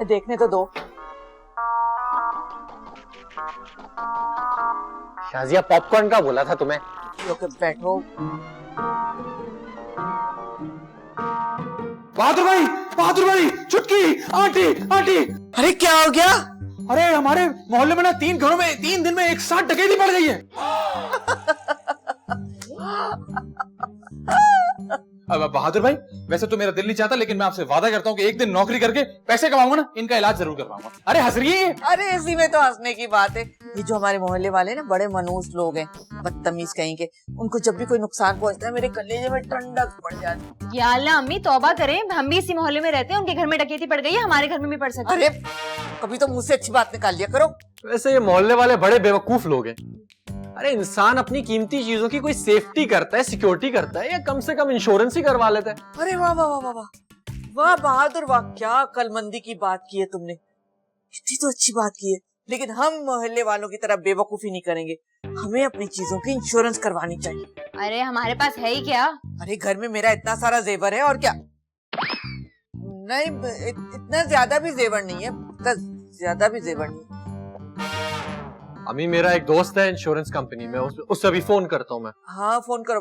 देखने तो दो। शाजिया पॉपकॉर्न का बोला था तुम्हें। ओके बैठो। बहादुर भाई, चुटकी, आंटी, आंटी। अरे क्या हो गया? अरे हमारे मोहल्ले में ना 3 घरों में 3 दिन में एक साथ डकैती पड़ गई है। अब बहादुर भाई, वैसे तो मेरा दिल नहीं चाहता, लेकिन मैं आपसे वादा करता हूँ कि एक दिन नौकरी करके पैसे कमाऊंगा ना, इनका इलाज जरूर करवाऊंगा। अरे हंस रही है। अरे इसी में तो हंसने की बात है। ये जो हमारे मोहल्ले वाले ना बड़े मनहूस लोग हैं, बदतमीज कहीं के, उनको जब भी कोई नुकसान पहुंचता है मेरे कलेजे में ठंडक पड़ जाती है। या अल्लाह अम्मी तौबा करें, हम भी इसी मोहल्ले में रहते हैं, उनके घर में डकैती पड़ गई है, हमारे घर में भी पड़ सकती है। अरे कभी तो मुझसे अच्छी बात निकाल लिया करो। वैसे ये मोहल्ले वाले बड़े बेवकूफ लोग हैं। अरे इंसान अपनी कीमती चीजों की कोई सेफ्टी करता है, सिक्योरिटी करता है, या कम से कम इंश्योरेंस ही करवा लेता है। अरे वाह वाह वाह वाह वाह वाह बहादुर वाह, क्या अक्लमंदी की बात की है तुमने। इतनी तो अच्छी बात की है, लेकिन हम मोहल्ले वालों की तरह बेवकूफी नहीं करेंगे। हमें अपनी चीजों की इंश्योरेंस करवानी चाहिए। अरे हमारे पास है ही क्या। अरे घर में मेरा इतना सारा जेवर है, और क्या। नहीं इतना ज्यादा भी जेवर नहीं है, इतना ज्यादा भी जेवर नहीं है। अम्मी मेरा एक दोस्त है इंश्योरेंस कंपनी में, उससे अभी फोन करता हूँ मैं। हाँ फोन करो।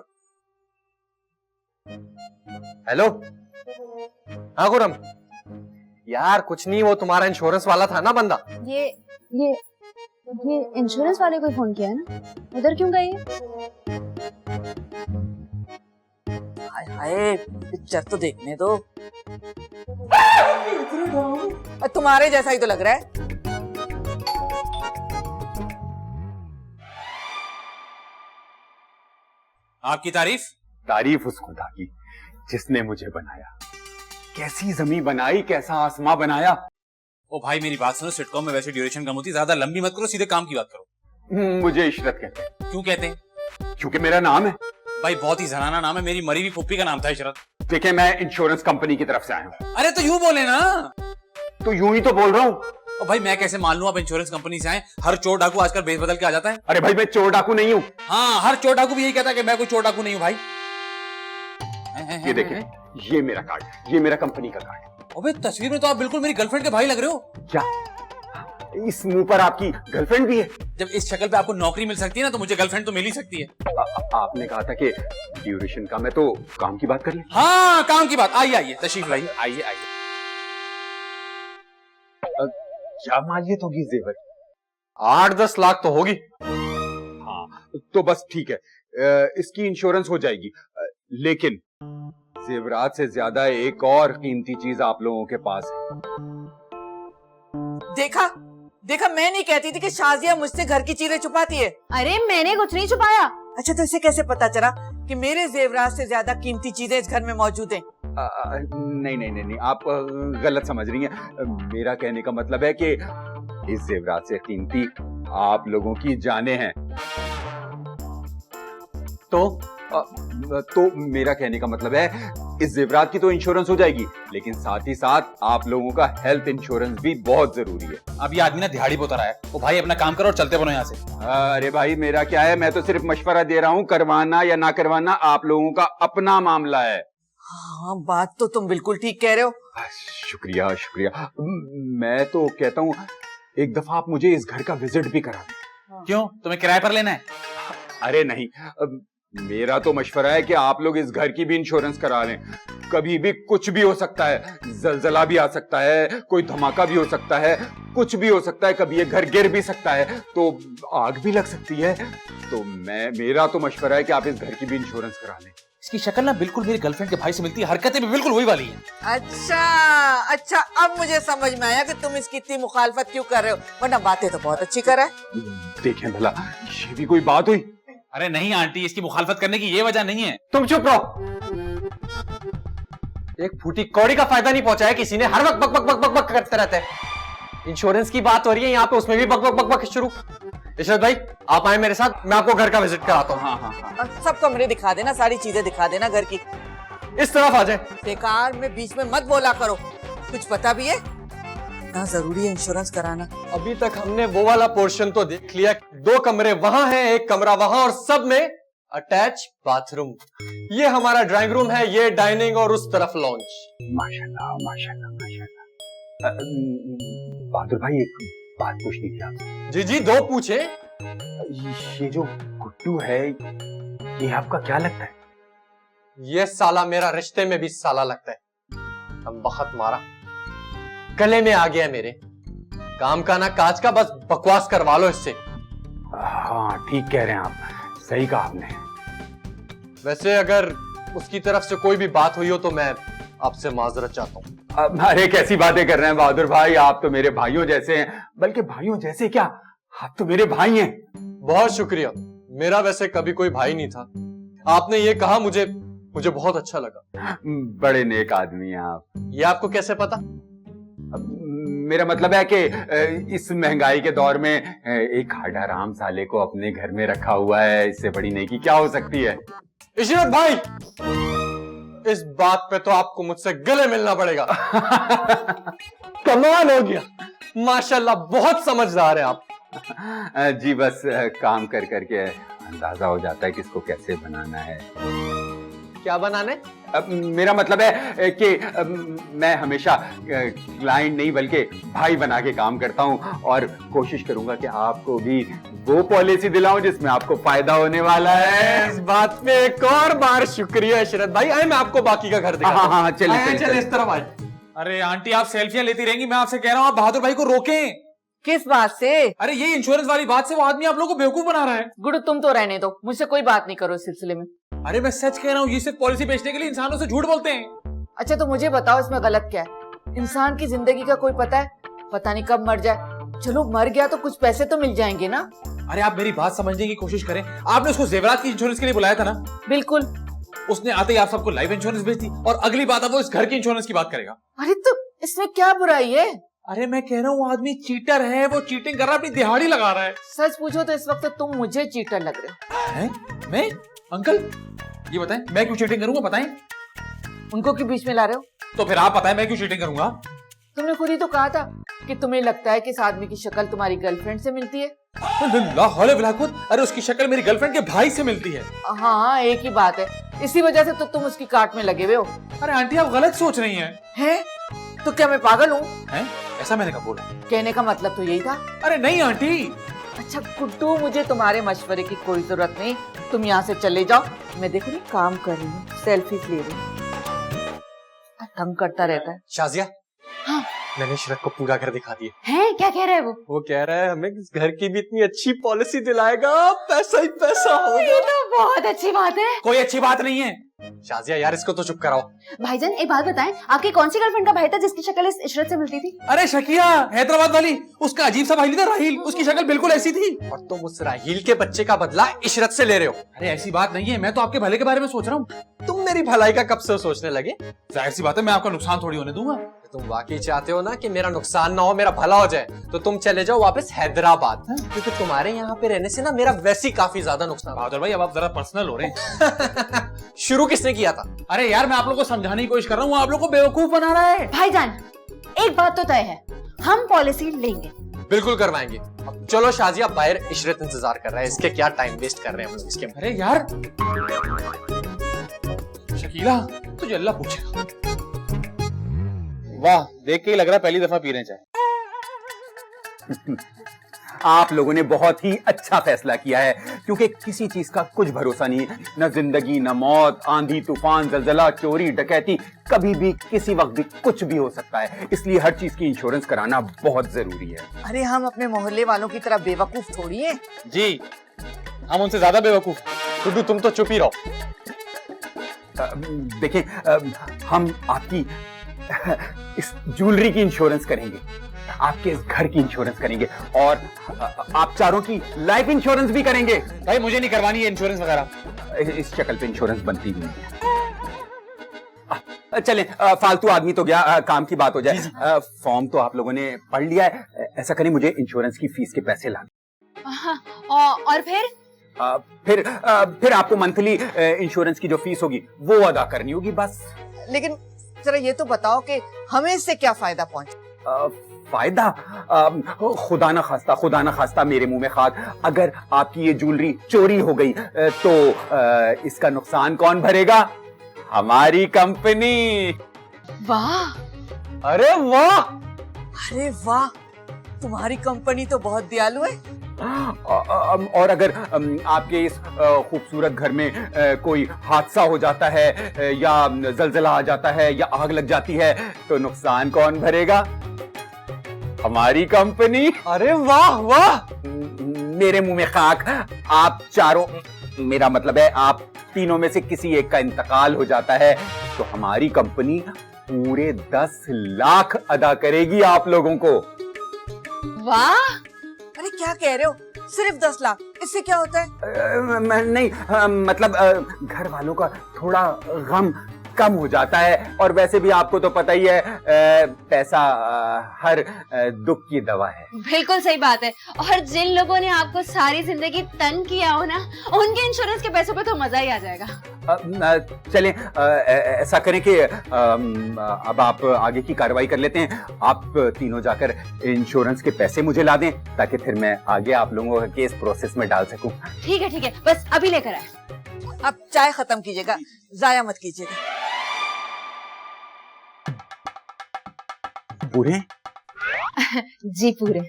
हेलो, हाँ खुरम यार, कुछ नहीं, वो तुम्हारा इंश्योरेंस वाला था ना बंदा। ये इंश्योरेंस वाले को फोन किया है ना, उधर क्यों गई है? हाय हाय, पिक्चर तो देखने दो। तुम्हारे जैसा ही तो लग रहा है। आपकी तारीफ उस खुदा की जिसने मुझे बनाया। कैसी जमीन बनाई, कैसा आसमां बनाया। ओ भाई मेरी बात सुनो, सिटकॉम में वैसे ड्यूरेशन कम होती, ज्यादा लंबी मत करो, सीधे काम की बात करो। मुझे इशरत कहते हैं। क्यों कहते हैं? क्योंकि मेरा नाम है। भाई बहुत ही जनाना नाम है, मेरी मरी हुई फुप्पी का नाम था इशरत। देखिए मैं इंश्योरेंस कंपनी की तरफ से आया हूँ। अरे तो यूं बोले ना। तो यूं ही तो बोल रहा हूँ। ओ भाई मैं कैसे मान लूं आप इंश्योरेंस कंपनी से आए? हर चोर डाकू आजकल बेच बदल के आ जाता है। अरे भाई मैं चोर डाकू नहीं हूँ। हाँ, हर चोर डाकू भी यही कहता है कि मैं कोई चोर डाकू नहीं हूँ भाई। ये देखिए, ये मेरा कार्ड, ये मेरा कंपनी का कार्ड। अबे तस्वीर में तो आप बिल्कुल मेरी गर्लफ्रेंड के भाई लग रहे हो। क्या इस मुंह पर आपकी गर्लफ्रेंड भी है? जब इस शक्ल पे आपको नौकरी मिल सकती है ना, तो मुझे गर्लफ्रेंड तो मिल ही सकती है। आपने कहा था कि ड्यूरेशन का, मैं तो काम की बात कर ले। हाँ काम की बात। आइए आइए, तशरीफ लाइए, आइए आइए। क्या मालियत होगी जेवर? 8-10 लाख तो होगी। हाँ तो बस ठीक है, इसकी इंश्योरेंस हो जाएगी, लेकिन जेवरात से ज्यादा एक और कीमती चीज आप लोगों के पास है। देखा देखा, मैं नहीं कहती थी कि शाजिया मुझसे घर की चीजें छुपाती है। अरे मैंने कुछ नहीं छुपाया। अच्छा तो इसे कैसे पता चला कि मेरे जेवरात से ज्यादा कीमती चीजें इस घर में मौजूद हैं? नहीं नहीं नहीं नहीं, आप गलत समझ रही हैं। मेरा कहने का मतलब है कि इस जेवरात से कीमती आप लोगों की जानें हैं। तो मेरा कहने का मतलब है इस जेवरात की तो इंश्योरेंस हो जाएगी, लेकिन साथ ही साथ आप लोगों का हेल्थ इंश्योरेंस भी बहुत जरूरी है। अब ये आदमी ना दिहाड़ी पोता रहा है। ओ भाई अपना काम करो और चलते बनो यहाँ से। अरे भाई मेरा क्या है, मैं तो सिर्फ मशवरा दे रहा हूँ, करवाना या ना करवाना आप लोगों का अपना मामला है। हाँ बात तो तुम बिल्कुल ठीक कह रहे हो। शुक्रिया शुक्रिया। मैं तो कहता हूँ एक दफा आप मुझे इस घर का विजिट भी करा दें। क्यों, तुम्हें किराए पर लेना है? अरे नहीं, मेरा तो मशवरा है कि आप लोग इस घर की भी इंश्योरेंस करा लें। कभी भी कुछ भी हो सकता है, जलजला भी आ सकता है, कोई धमाका भी हो सकता है, कुछ भी हो सकता है, कभी ये घर गिर भी सकता है, तो आग भी लग सकती है। तो मेरा तो मशवरा है कि आप इस घर की भी इंश्योरेंस करा लें। इसकी शक्ल ना बिल्कुल मेरी गर्लफ्रेंड के भाई से मिलती है, हरकतें भी बिल्कुल वही वाली हैं। अच्छा अच्छा, अब मुझे समझ में आया कि तुम इसकी इतनी मुखालफत क्यों कर रहे हो, वरना बातें तो बहुत अच्छी कर रहा है। देखें भला, ये भी कोई बात हुई? अरे नहीं आंटी, इसकी मुखालफत करने की ये वजह नहीं है। तुम चुप रहो। एक फूटी कौड़ी का फायदा नहीं पहुंचाया किसी ने, हर वक्त बक बक बक बक बक करते रहते हैं। इंश्योरेंस की बात हो रही है यहाँ पे, उसमें भी बक बक बक बक शुरू। इशरत भाई आप आए मेरे साथ, मैं आपको घर का विजिट कराता हूँ। हाँ। सब कमरे दिखा देना, सारी चीजें दिखा देना घर की। इस तरफ आ जाए। बेकार में बीच में मत बोला करो, कुछ पता भी है ना, जरूरी है इंश्योरेंस कराना। अभी तक हमने वो वाला पोर्शन तो देख लिया, 2 कमरे वहां हैं, 1 कमरा वहां, और सब में अटैच बाथरूम। ये हमारा ड्राइंग रूम है, ये डाइनिंग, और उस तरफ लॉन्च। माशाल्लाह माशाल्लाह माशाल्लाह। बहादुर भाई एक बात पूछनी थी आपसे। जी जी, दो पूछे। ये जो गुड्डू है, ये आपका क्या लगता है? ये साला मेरा रिश्ते में भी साला लगता है। हम बहुत मारा, गले में आ गया मेरे। काम का ना काज का, बस बकवास करवा लो इससे। हाँ ठीक कह रहे हैं आप, सही कहा आपने। वैसे अगर उसकी तरफ से कोई भी बात हुई हो तो मैं आपसे माजरत चाहता हूँ। अरे कैसी बातें कर रहे हैं बहादुर भाई, आप तो मेरे भाइयों जैसे हैं। बल्कि भाइयों जैसे क्या, आप तो मेरे भाई हैं। बहुत शुक्रिया। मेरा वैसे कभी कोई भाई नहीं था। आपने ये कहा मुझे बहुत अच्छा लगा। बड़े नेक आदमी हैं आप। ये आपको कैसे पता? मेरा मतलब है कि इस महंगाई के दौर में एक हडाराम साले को अपने घर में रखा हुआ है, इससे बड़ी नेकी क्या हो सकती है? इशरत भाई, इस बात पे तो आपको मुझसे गले मिलना पड़ेगा। कमाल हो गया, माशाल्लाह, बहुत समझदार है आप। जी बस काम कर करके अंदाजा हो जाता है किसको कैसे बनाना है। क्या बनाने? मेरा मतलब है कि मैं हमेशा क्लाइंट नहीं बल्कि भाई बना के काम करता हूं, और कोशिश करूंगा कि आपको भी वो पॉलिसी दिलाऊं जिसमें आपको फायदा होने वाला है। इस बात पे एक और बार शुक्रिया इशरत भाई। आए मैं आपको बाकी का घर दिखाता हूं। हाँ चलिए चले इस तरफ आए। अरे आंटी, आप सेल्फियां लेती रहेंगी, मैं आपसे कह रहा हूँ आप बहादुर भाई को रोकें। किस बात से? अरे ये इंश्योरेंस वाली बात से वो आदमी आप लोगों को बेवकूफ बना रहा है। गुरु तुम तो रहने दो, मुझसे कोई बात नहीं करो इस सिलसिले में। अरे मैं सच कह रहा हूँ, ये सिर्फ पॉलिसी बेचने के लिए इंसानों से झूठ बोलते हैं। अच्छा तो मुझे बताओ इसमें गलत क्या है? इंसान की जिंदगी का कोई पता है? पता नहीं कब मर जाए। चलो मर गया तो कुछ पैसे तो मिल जाएंगे ना। अरे आप मेरी बात समझने की कोशिश करें। आपने उसको जेवरात की इंश्योरेंस के लिए बुलाया था ना? बिल्कुल। उसने आते ही आप सबको लाइफ इंश्योरेंस भेज दी, और अगली बात अब वो इस घर की इंश्योरेंस की बात करेगा। अरे तो इसमें क्या बुराई है? अरे मैं कह रहा हूँ आदमी चीटर है, वो चीटिंग कर रहा है, अपनी दिहाड़ी लगा रहा है। सच पूछो तो इस वक्त तुम मुझे चीटर लग रहे हो। हैं? मैं? अंकल ये बताएं, मैं क्यों चीटिंग करूंगा? बताएं। उनको क्यों बीच में ला रहे हो? तो फिर आप बताएं, मैं क्यों चीटिंग करूंगा? तुमने खुद ही तो कहा था कि तुम्हें लगता है कि इस आदमी की शक्ल तुम्हारी गर्लफ्रेंड से मिलती है। अरे उसकी शक्ल मेरी गर्लफ्रेंड के भाई से मिलती है। हाँ एक ही बात है, इसी वजह से तो तुम उसकी काट में लगे हुए हो। अरे आंटी आप गलत सोच रही हैं। हैं? तो क्या मैं पागल हूँ? हैं? ऐसा मैंने कब बोला? कहने का मतलब तो यही था। अरे नहीं आंटी। अच्छा गुड्डू, मुझे तुम्हारे मशवरे की कोई जरूरत नहीं, तुम यहाँ से चले जाओ। मैं देखो नहीं काम कर रही हूँ, सेल्फीज ले रही हूँ। तंग करता रहता है। शाजिया, हाँ। मैंने इशरत को पूरा घर दिखा दिया। हैं? क्या कह रहा है वो? वो कह रहा है हमें इस घर की भी इतनी अच्छी पॉलिसी दिलाएगा, पैसा ही पैसा होगा। ये तो बहुत अच्छी बात है। कोई अच्छी बात नहीं है। शाजिया यार, इसको तो चुप कराओ। भाईजान एक बात बताएं, आपकी कौन सी गर्लफ्रेंड का भाई था जिसकी शक्ल इस इशरत से मिलती थी? अरे शकिया, हैदराबाद वाली, उसका अजीब सा भाई नहीं था राहील, उसकी शक्ल बिल्कुल ऐसी थी। और तुम उस राहील के बच्चे का बदला इशरत से ले रहे हो। अरे ऐसी बात नहीं है, मैं तो आपके भले के बारे में सोच रहा हूँ। तुम मेरी भलाई का कब से सोचने लगे? जाहिर सी बात है, मैं आपका नुकसान थोड़ी होने दूंगा। तुम वाकई चाहते हो ना कि मेरा नुकसान ना हो, मेरा भला हो जाए, तो तुम चले जाओ वापस हैदराबाद, क्योंकि तुम्हारे यहाँ पे रहने से ना मेरा वैसे ही काफी ज्यादा नुकसान। बहादुर भाई अब आप जरा पर्सनल हो रहे हैं। शुरू किसने किया था? अरे यार मैं आप लोगों को समझाने की कोशिश कर रहा हूँ, आप लोगों को बेवकूफ बना रहा है। भाईजान एक बात तो तय है, हम पॉलिसी लेंगे। बिल्कुल करवाएंगे। अब चलो शाजिया, बाहर इशरत इंतजार कर रहा है, इसके क्या टाइम वेस्ट कर रहे हैं हम लोग इसके। अरे यार शकीला, तुझे अल्लाह पूछेगा। वाह, देख के ही लग रहा है पहली दफा पी रहे चाय। आप लोगों ने बहुत ही अच्छा फैसला किया है, क्योंकि किसी चीज का कुछ भरोसा नहीं है, न जिंदगी न मौत, आंधी तूफान, जलजला, चोरी डकैती, कभी भी किसी वक्त भी कुछ भी हो सकता है। इसलिए हर चीज की इंश्योरेंस कराना बहुत जरूरी है। अरे हम अपने मोहल्ले वालों की तरह बेवकूफ थोड़ी है। जी हम उनसे ज्यादा बेवकूफ। टुडू तुम तो चुप ही रहो। देखिए, हम आपकी इस ज्वेलरी की इंश्योरेंस करेंगे, आपके इस घर की इंश्योरेंस करेंगे, और आप चारों की लाइफ इंश्योरेंस भी करेंगे। भाई मुझे नहीं करवानी है इंश्योरेंस वगैरह। इस शक्ल पे इंश्योरेंस बनती भी नहीं है। चलें, फालतू आदमी तो गया, काम की बात हो जाए। फॉर्म तो आप लोगों ने पढ़ लिया है, ऐसा करें मुझे इंश्योरेंस की फीस के पैसे ला। और फिर आपको मंथली इंश्योरेंस की जो फीस होगी वो अदा करनी होगी बस। लेकिन जरा ये तो बताओ कि हमें इससे क्या फायदा पहुंचे? फायदा? खुदा ना खास्ता मेरे मुंह में खाक, अगर आपकी ये ज्वेलरी चोरी हो गई तो इसका नुकसान कौन भरेगा? हमारी कंपनी। वाह, अरे वाह, अरे वाह, तुम्हारी कंपनी तो बहुत दयालु है। और अगर आपके इस खूबसूरत घर में कोई हादसा हो जाता है या जलजला आ जाता है या आग लग जाती है तो नुकसान कौन भरेगा? हमारी कंपनी। अरे वाह वाह, मेरे मुंह में खाक। आप चारों, मेरा मतलब है आप तीनों में से किसी एक का इंतकाल हो जाता है तो हमारी कंपनी पूरे 10 लाख अदा करेगी आप लोगों को। वाह, अरे क्या कह रहे हो? सिर्फ 10 लाख, इससे क्या होता है? नहीं, मतलब घर वालों का थोड़ा गम कम हो जाता है। और वैसे भी आपको तो पता ही है पैसा हर दुख की दवा है। बिल्कुल सही बात है। और जिन लोगों ने आपको सारी जिंदगी तंग किया हो ना, उनके इंश्योरेंस के पैसों पे तो मजा ही आ जाएगा। चलें, ऐसा करें कि अब आप आगे की कार्रवाई कर लेते हैं। आप तीनों जाकर इंश्योरेंस के पैसे मुझे ला दें ताकि फिर मैं आगे आप लोगों का केस प्रोसेस में डाल सकूं। ठीक है, बस अभी लेकर आए। अब चाय खत्म कीजिएगा, जाया मत कीजिएगा। पूरे? जी पूरे।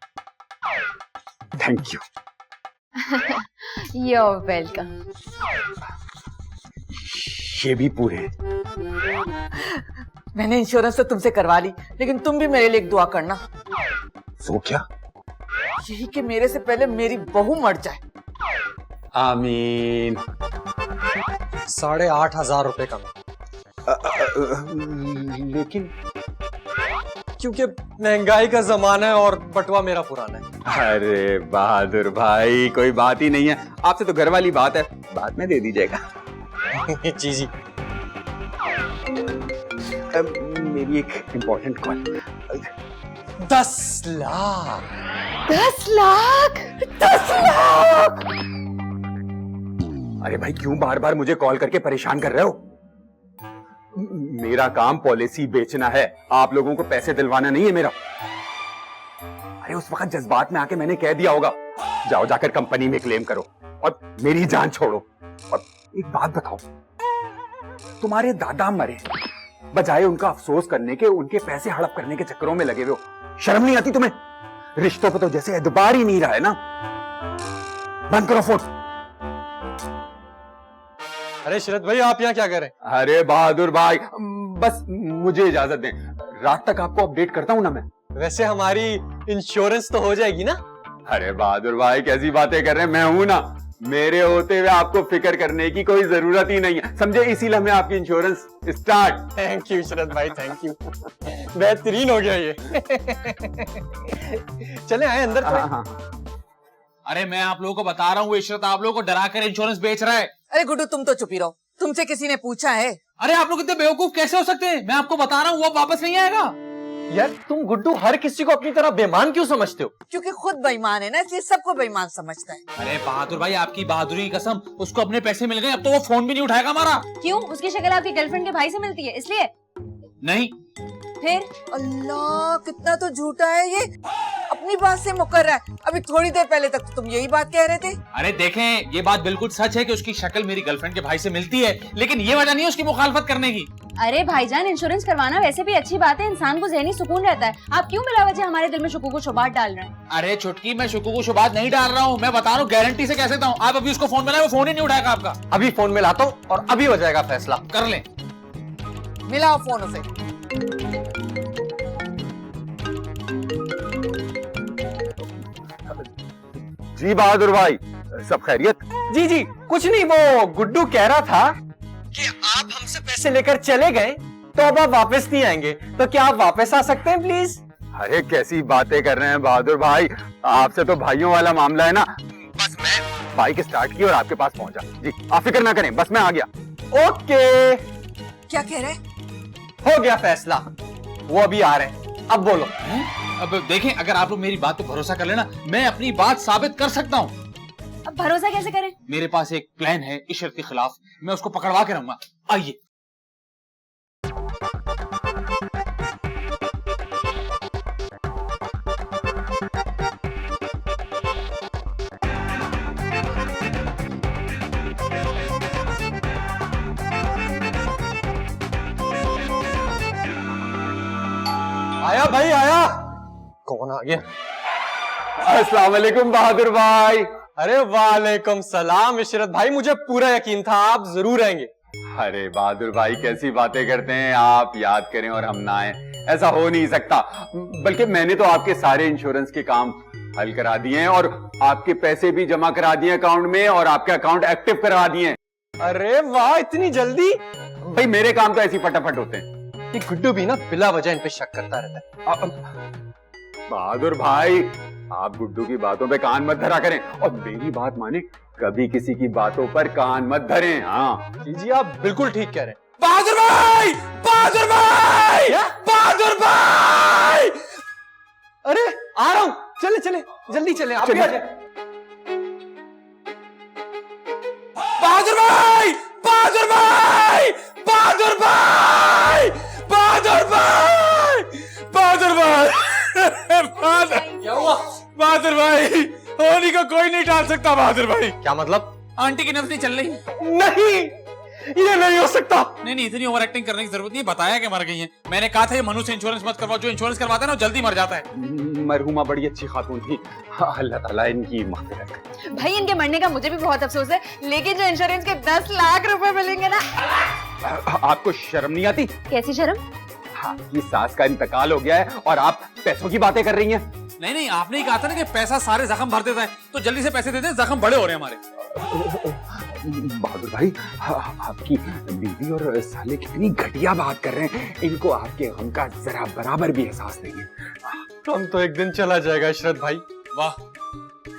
Thank you. You're welcome। ये भी पूरे। मैंने इंश्योरेंस तो तुमसे करवा ली, लेकिन तुम भी मेरे लिए एक दुआ करना। सो क्या? यही कि मेरे से पहले मेरी बहू मर जाए। आमीन। 8,500 रुपए कम, लेकिन क्योंकि महंगाई का जमाना है और बटवा मेरा पुराना है। अरे बहादुर भाई, कोई बात ही नहीं है। आपसे तो घर वाली बात है, बाद में दे दीजिएगा। जी जी। मेरी एक इम्पोर्टेंट कॉल। 10 लाख। 10 लाख? अरे भाई, क्यों बार बार मुझे कॉल करके परेशान कर रहे हो? मेरा काम पॉलिसी बेचना है, आप लोगों को पैसे दिलवाना नहीं है मेरा। अरे उस वक्त जज्बात में आके मैंने कह दिया होगा। जाओ जाकर कंपनी में क्लेम करो और मेरी जान छोड़ो। और एक बात बताओ, तुम्हारे दादा मरे, बजाय उनका अफसोस करने के उनके पैसे हड़प करने के चक्करों में लगे हुए हो। शर्म नहीं आती तुम्हें? रिश्तों पे तो जैसे एतबार ही नहीं रहा है ना। बंद करो फोन। अरे शरद भाई, आप यहाँ क्या कर रहे हैं? अरे बहादुर भाई, बस मुझे इजाजत दें, रात तक आपको अपडेट करता हूं ना मैं। वैसे हमारी इंश्योरेंस तो हो जाएगी ना? अरे बहादुर भाई, कैसी बातें कर रहे हैं? मैं हूं ना, मेरे होते हुए आपको फिक्र करने की कोई जरूरत ही नहीं है, समझे? इसीलिए मैं आपकी इंश्योरेंस स्टार्ट। थैंक यू शरद भाई, थैंक यू। बेहतरीन हो गया ये। चले आए अंदर। हाँ। अरे मैं आप लोगों को बता रहा हूँ, इशरत आप लोगों को डरा कर इंश्योरेंस बेच रहा है। अरे गुड्डू, तुम तो चुप ही रहो। तुमसे किसी ने पूछा है? अरे आप लोग इतने बेवकूफ कैसे हो सकते हैं? मैं आपको बता रहा हूँ, वो वापस नहीं आएगा। यार तुम गुड्डू हर किसी को अपनी तरह बेईमान क्यों समझते हो? क्योंकि खुद बेईमान है ना, इसलिए सबको बेईमान समझता है। अरे बहादुर भाई, आपकी बहादुरी की कसम, उसको अपने पैसे मिल गए, अब तो वो फोन भी नहीं उठाएगा हमारा। क्यों? उसकी शक्ल आपकी गर्लफ्रेंड के भाई से मिलती है इसलिए? नहीं। फिर? अल्लाह, कितना तो झूठा है ये, अपनी बात से मुकर रहा है। अभी थोड़ी देर पहले तक तो तुम यही बात कह रहे थे। अरे देखें, ये बात बिल्कुल सच है कि उसकी शक्ल मेरी गर्लफ्रेंड के भाई से मिलती है, लेकिन ये वजह नहीं है उसकी मुखालफत करने की। अरे भाईजान, इंश्योरेंस करवाना वैसे भी अच्छी बात है, इंसान को ज़हनी सुकून रहता है। आप क्यों बिला वजह हमारे दिल में शुकूक व शुबात डाल रहे हैं? अरे छुटकी, मैं शुकूक व शुबात नहीं डाल रहा हूँ, मैं बता रहा हूँ, गारंटी से कह सकता हूँ। आप अभी उसको फोन मिलाए, वो फोन ही नहीं उठाएगा आपका। अभी फोन में लाता हूँ और अभी हो जाएगा फैसला। कर ले। मिलाओ फोन उसे। जी बहादुर भाई, सब खैरियत? जी जी, कुछ नहीं, वो गुड्डू कह रहा था कि आप हमसे पैसे लेकर चले गए तो अब आप वापस नहीं आएंगे, तो क्या आप वापस आ सकते हैं प्लीज? अरे कैसी बातें कर रहे हैं बहादुर भाई, आपसे तो भाइयों वाला मामला है ना। बस मैं बाइक स्टार्ट की और आपके पास पहुंचा। जी आप फिक्र ना करें, बस मैं आ गया। ओके। क्या कह रहे? हो गया फैसला, वो अभी आ रहे हैं, अब बोलो। अब देखें, अगर आप लोग मेरी बात पे भरोसा कर लेना, मैं अपनी बात साबित कर सकता हूँ। अब भरोसा कैसे करें? मेरे पास एक प्लान है इशरत के खिलाफ, मैं उसको पकड़वा के रहूंगा। आइए। आया भाई आया, कौन आ गया? अस्सलाम वालेकुम बहादुर भाई। अरे वालेकुम सलाम इशरत भाई, मुझे पूरा यकीन था आप जरूर आएंगे। अरे बहादुर भाई कैसी बातें करते हैं आप, याद करें और हम ना आए, ऐसा हो नहीं सकता। बल्कि मैंने तो आपके सारे इंश्योरेंस के काम हल करा दिए हैं और आपके पैसे भी जमा करा दिए अकाउंट में और आपके अकाउंट एक्टिव करवा दिए हैं। अरे वाह, इतनी जल्दी? भाई मेरे काम तो ऐसे ही फटाफट होते हैं। ये गुड्डू भी ना बिला वजह इन पे शक करता रहता है। बहादुर भाई आप गुड्डू की बातों पे कान मत धरा करें और मेरी बात माने, कभी किसी की बातों पर कान मत धरें। हाँ जी जी, आप बिल्कुल ठीक कह रहे हैं। बहादुर भाई, बहादुर भाई, बहादुर भाई! अरे आ रहा हूं, चले चले जल्दी चले, आप भी आ जाए। बहादुर भाई, बहादुर भाई, बहादुर भाई, बहादुर भाई, बहादुर भाई, क्या हुआ? बहादुर भाई, होली को कोई नहीं टाल सकता बहादुर भाई। क्या मतलब? आंटी की नब्ज नहीं चल रही। नहीं, ये नहीं हो सकता। नहीं, इतनी ओवर एक्टिंग करने की जरूरत नहीं, बताया कि मर गई है। मैंने कहा था ये मनु से इंश्योरेंस मत करवाओ, जो इंश्योरेंस करवाता है ना वो जल्दी मर जाता है। मरहुमा बड़ी अच्छी खातून थी, अल्लाह ताला इनकी मग़फ़िरत करे। भाई इनके मरने का मुझे भी बहुत अफसोस है, लेकिन जो इंश्योरेंस के 10 लाख रुपए मिलेंगे ना। आपको शर्म नहीं आती? कैसी शर्म? आपकी सास का इंतकाल हो गया है और आप पैसों की बातें कर रही हैं। नहीं, आपने ही कहा था ना कि पैसा सारे जख्म भर देता है, तो जल्दी से पैसे दे दे, जख्म बड़े हो रहे हैं हमारे। बहादुर भाई आपकी बीवी और साले कितनी घटिया बात कर रहे हैं, इनको आपके गम का जरा बराबर भी एहसास नहीं है। हम तो एक दिन चला जाएगा इशरत भाई। वाह,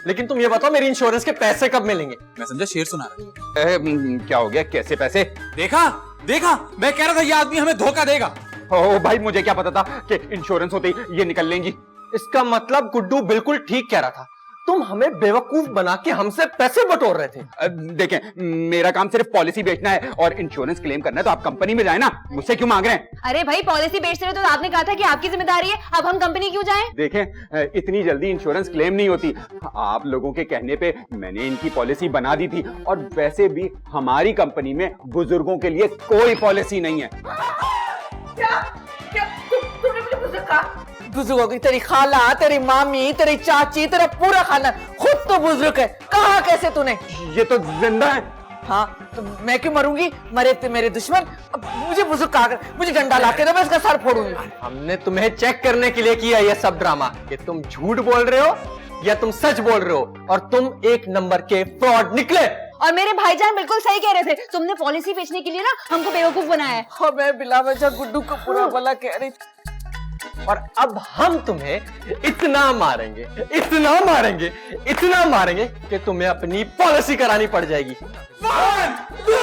लेकिन तुम ये बताओ मेरी इंश्योरेंस के पैसे कब मिलेंगे? मैं समझा शेर सुना रहा। क्या हो गया, कैसे पैसे? देखा देखा, मैं कह रहा था ये आदमी हमें धोखा देगा। ओ भाई मुझे क्या पता था कि इंश्योरेंस होते ही ये निकल लेंगी। इसका मतलब गुड्डू बिल्कुल ठीक कह रहा था, तुम हमें बेवकूफ बना के हमसे पैसे बटोर रहे थे। देखें मेरा काम सिर्फ पॉलिसी बेचना है और इंश्योरेंस क्लेम करना है तो आप कंपनी में जाए ना, मुझसे क्यों मांग रहे हैं? अरे भाई पॉलिसी बेचते रहे तो आपने कहा था कि आपकी जिम्मेदारी है, अब हम कंपनी क्यों जाएं? देखें इतनी जल्दी इंश्योरेंस क्लेम नहीं होती, आप लोगों के कहने पे मैंने इनकी पॉलिसी बना दी थी और वैसे भी हमारी कंपनी में बुजुर्गों के लिए कोई पॉलिसी नहीं है। तुमने मुझे बुजुर्ग कहा? बुजुर्गों की तेरी खाला, तेरी मामी, तेरी चाची, तेरा पूरा खानदान खुद तो बुजुर्ग है, कहा कैसे तूने? ये तो जिंदा है। हाँ तो मैं क्यों मरूंगी? मरे थे मेरे दुश्मन, अब मुझे बुजुर्ग कहा कर, मुझे डंडा लाके दो, मैं इसका सर फोड़ूंगी। हमने तुम्हें चेक करने के लिए किया ये सब ड्रामा कि तुम झूठ बोल रहे हो या तुम सच बोल रहे हो, और तुम एक नंबर के फ्रॉड निकले। और मेरे भाईजान बिल्कुल सही कह रहे थे, तुमने पॉलिसी बेचने के लिए ना हमको बेवकूफ बनाया है। और मैं बिला वजह गुड्डू को पूरा भला कह रही थी। और अब हम तुम्हें इतना मारेंगे, इतना मारेंगे, इतना मारेंगे कि तुम्हें अपनी पॉलिसी करानी पड़ जाएगी। 1, 2,